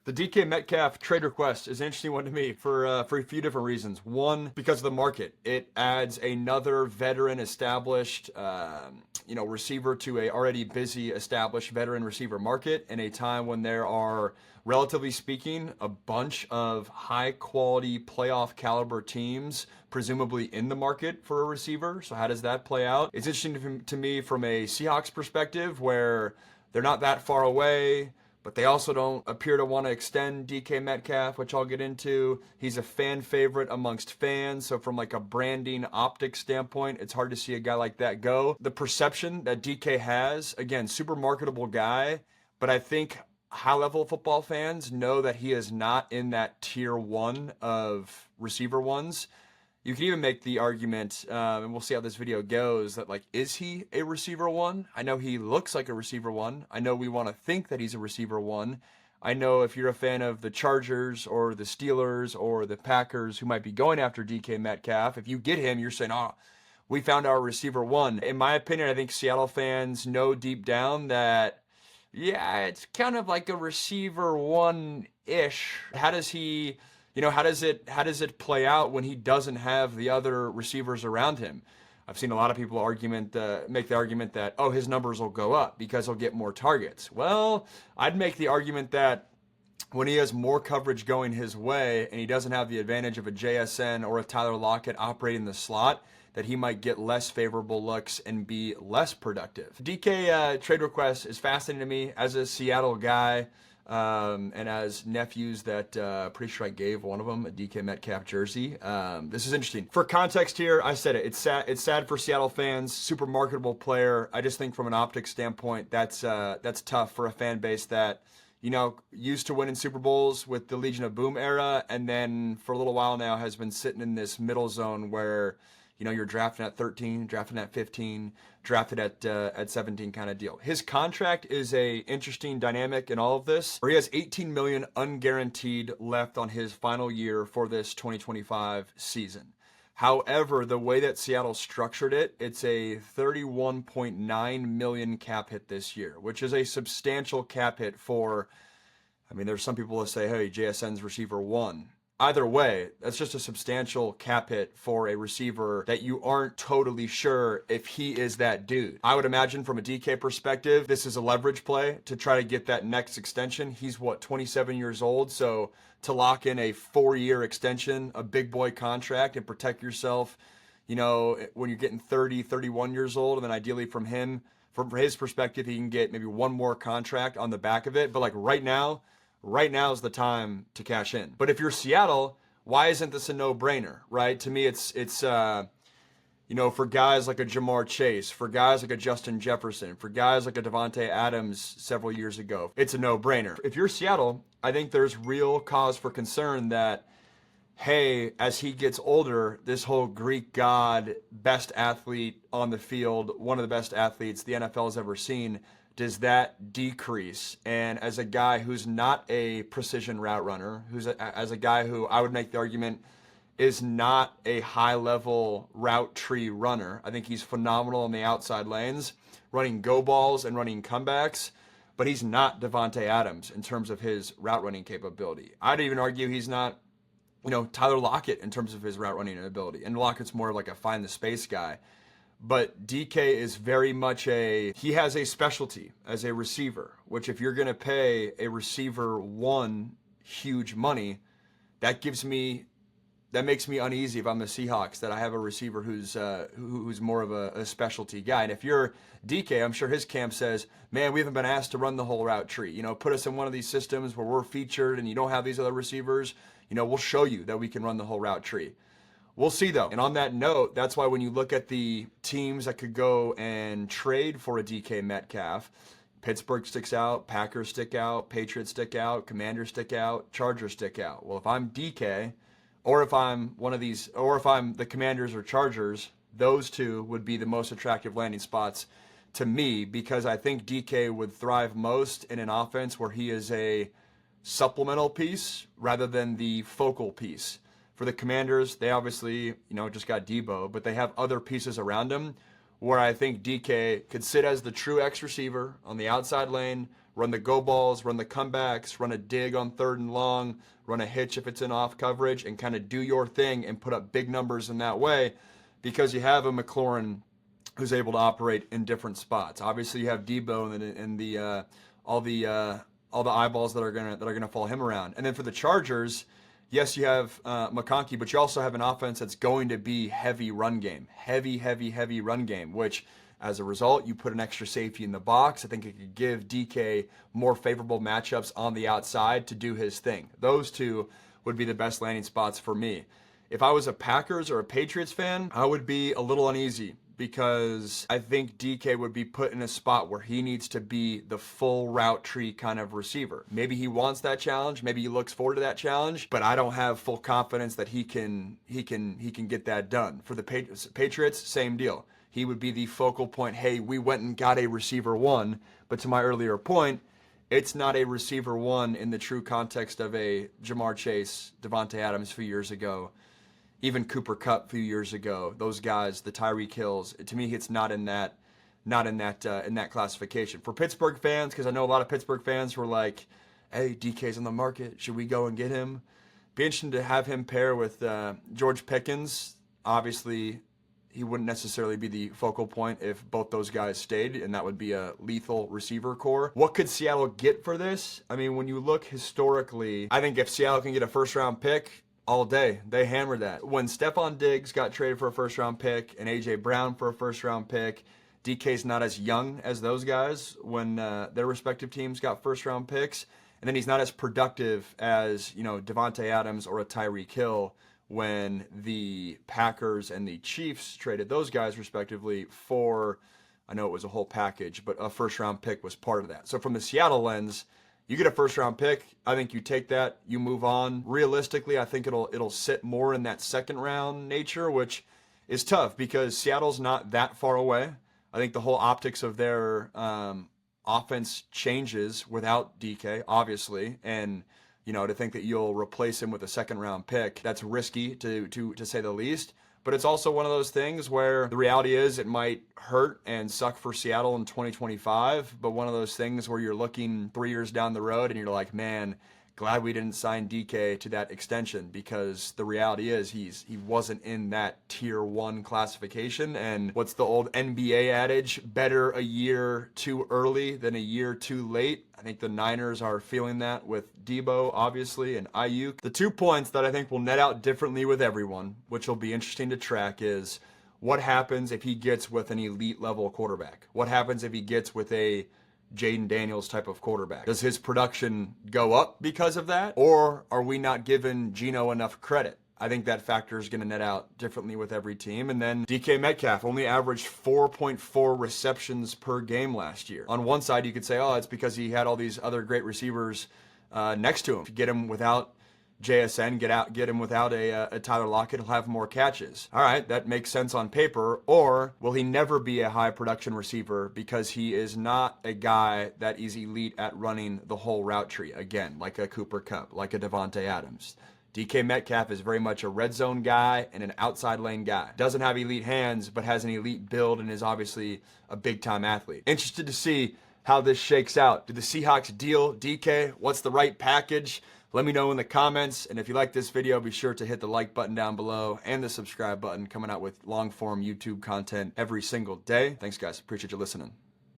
The DK Metcalf trade request is an interesting one to me for a few different reasons. One, because of the market, it adds another veteran, established, receiver to a already busy, established veteran receiver market in a time when there are, relatively speaking, a bunch of high quality playoff caliber teams presumably in the market for a receiver. So how does that play out? It's interesting to me from a Seahawks perspective, where they're not that far away, but they also don't appear to want to extend DK Metcalf, which I'll get into. He's a fan favorite amongst fans, so from like a branding optics standpoint, it's hard to see a guy like that go. The perception that DK has, again, super marketable guy, but I think high-level football fans know that he is not in that tier one of receiver ones. You can even make the argument, and we'll see how this video goes, that like, is he a receiver one? I know he looks like a receiver one. I know we want to think that he's a receiver one. I know if you're a fan of the Chargers or the Steelers or the Packers who might be going after DK Metcalf, if you get him, you're saying, oh, we found our receiver one. In my opinion, I think Seattle fans know deep down that, yeah, it's kind of like a receiver one-ish. How does he... how does it play out when he doesn't have the other receivers around him? I've seen a lot of people make the argument that, oh, his numbers will go up because he'll get more targets. Well, I'd make the argument that when he has more coverage going his way and he doesn't have the advantage of a JSN or a Tyler Lockett operating the slot, that he might get less favorable looks and be less productive. DK trade request is fascinating to me as a Seattle guy. And as nephews that pretty sure I gave one of them a DK Metcalf jersey. This is interesting. For context here, I said it. It's sad for Seattle fans. Super marketable player. I just think from an optics standpoint, that's tough for a fan base that used to winning Super Bowls with the Legion of Boom era, and then for a little while now has been sitting in this middle zone where you're drafting at 13, drafting at 15, drafted at 17 kind of deal. His contract is a interesting dynamic in all of this, where he has $18 million unguaranteed left on his final year for this 2025 season. However, the way that Seattle structured it, it's a $31.9 million cap hit this year, which is a substantial cap hit for, there's some people that say, hey, JSN's receiver one. Either way, that's just a substantial cap hit for a receiver that you aren't totally sure if he is that dude. I would imagine from a DK perspective, this is a leverage play to try to get that next extension. He's 27 years old, so to lock in a 4-year extension, a big boy contract, and protect yourself, when you're getting 30, 31 years old, and then ideally from his perspective, he can get maybe one more contract on the back of it. But like right now is the time to cash in. But if you're Seattle, why isn't this a no-brainer, right? To me, it's for guys like a Jamar Chase, for guys like a Justin Jefferson, for guys like a Devontae Adams several years ago, it's a no-brainer. If you're Seattle, I think there's real cause for concern that, hey, as he gets older, this whole Greek god, best athlete on the field, one of the best athletes the NFL has ever seen, does that decrease? And as a guy who's not a precision route runner, as a guy who I would make the argument is not a high-level route tree runner. I think he's phenomenal in the outside lanes, running go balls and running comebacks, but he's not Devontae Adams in terms of his route running capability. I'd even argue he's not, Tyler Lockett in terms of his route running ability. And Lockett's more like a find the space guy. But DK is very much he has a specialty as a receiver, which if you're going to pay a receiver one huge money, that makes me uneasy if I'm the Seahawks that I have a receiver who's more of a specialty guy. And if you're DK, I'm sure his camp says, man, we haven't been asked to run the whole route tree. Put us in one of these systems where we're featured and you don't have these other receivers. We'll show you that we can run the whole route tree. We'll see, though. And on that note, that's why when you look at the teams that could go and trade for a DK Metcalf, Pittsburgh sticks out, Packers stick out, Patriots stick out, Commanders stick out, Chargers stick out. Well, if I'm DK, or if I'm one of these, or if I'm the Commanders or Chargers, those two would be the most attractive landing spots to me, because I think DK would thrive most in an offense where he is a supplemental piece rather than the focal piece. For the Commanders, they obviously, just got Debo, but they have other pieces around him where I think DK could sit as the true X receiver on the outside lane, Run the go balls, run the comebacks, run a dig on 3rd and long, run a hitch if it's in off coverage, and kind of do your thing and put up big numbers in that way, because you have a McLaurin who's able to operate in different spots. Obviously, you have Debo and the all the eyeballs that are gonna follow him around. And then for the Chargers, yes, you have McConkey, but you also have an offense that's going to be heavy run game, heavy run game, which as a result, you put an extra safety in the box. I think it could give DK more favorable matchups on the outside to do his thing. Those two would be the best landing spots for me. If I was a Packers or a Patriots fan, I would be a little uneasy, because I think DK would be put in a spot where he needs to be the full route tree kind of receiver. Maybe he wants that challenge, maybe he looks forward to that challenge, but I don't have full confidence that he can get that done. For the Patriots, same deal. He would be the focal point. Hey, we went and got a receiver one, but to my earlier point, it's not a receiver one in the true context of a Jamar Chase, Devontae Adams a few years ago, even Cooper Kupp a few years ago. Those guys, the Tyreek Hills, to me, it's not in that classification. For Pittsburgh fans, because I know a lot of Pittsburgh fans were like, "Hey, DK's on the market. Should we go and get him?" Be interesting to have him pair with George Pickens. Obviously, he wouldn't necessarily be the focal point if both those guys stayed, and that would be a lethal receiver core. What could Seattle get for this? I mean, when you look historically, I think if Seattle can get a first-round pick, all day, they hammered that. When Stephon Diggs got traded for a first-round pick and A.J. Brown for a first-round pick, DK's not as young as those guys when their respective teams got first-round picks, and then he's not as productive as, Devontae Adams or a Tyreek Hill when the Packers and the Chiefs traded those guys respectively for, I know it was a whole package, but a first-round pick was part of that. So from the Seattle lens, you get a first-round pick, I think you take that, you move on. Realistically, I think it'll sit more in that second-round nature, which is tough because Seattle's not that far away. I think the whole optics of their offense changes without DK, obviously, and to think that you'll replace him with a second-round pick, that's risky to say the least. But it's also one of those things where the reality is it might hurt and suck for Seattle in 2025, but one of those things where you're looking 3 years down the road and you're like, man, glad we didn't sign DK to that extension, because the reality is he wasn't in that tier 1 classification. And what's the old NBA adage? Better a year too early than a year too late. I think the Niners are feeling that with Debo, obviously, and Ayuk. The 2 points that I think will net out differently with everyone, which will be interesting to track, is what happens if he gets with an elite level quarterback? What happens if he gets with a Jaden Daniels type of quarterback? Does his production go up because of that? Or are we not giving Geno enough credit? I think that factor is going to net out differently with every team. And then DK Metcalf only averaged 4.4 receptions per game last year. On one side, you could say, oh, it's because he had all these other great receivers next to him. If you get him without JSN, get him without a Tyler Lockett, he'll have more catches. All right, that makes sense on paper. Or will he never be a high production receiver because he is not a guy that is elite at running the whole route tree? Again, like a Cooper Kupp, like a Devontae Adams. DK Metcalf is very much a red zone guy and an outside lane guy. Doesn't have elite hands, but has an elite build and is obviously a big-time athlete. Interested to see how this shakes out. Do the Seahawks deal DK? What's the right package? Let me know in the comments. And if you like this video, be sure to hit the like button down below and the subscribe button, coming out with long-form YouTube content every single day. Thanks, guys. Appreciate you listening.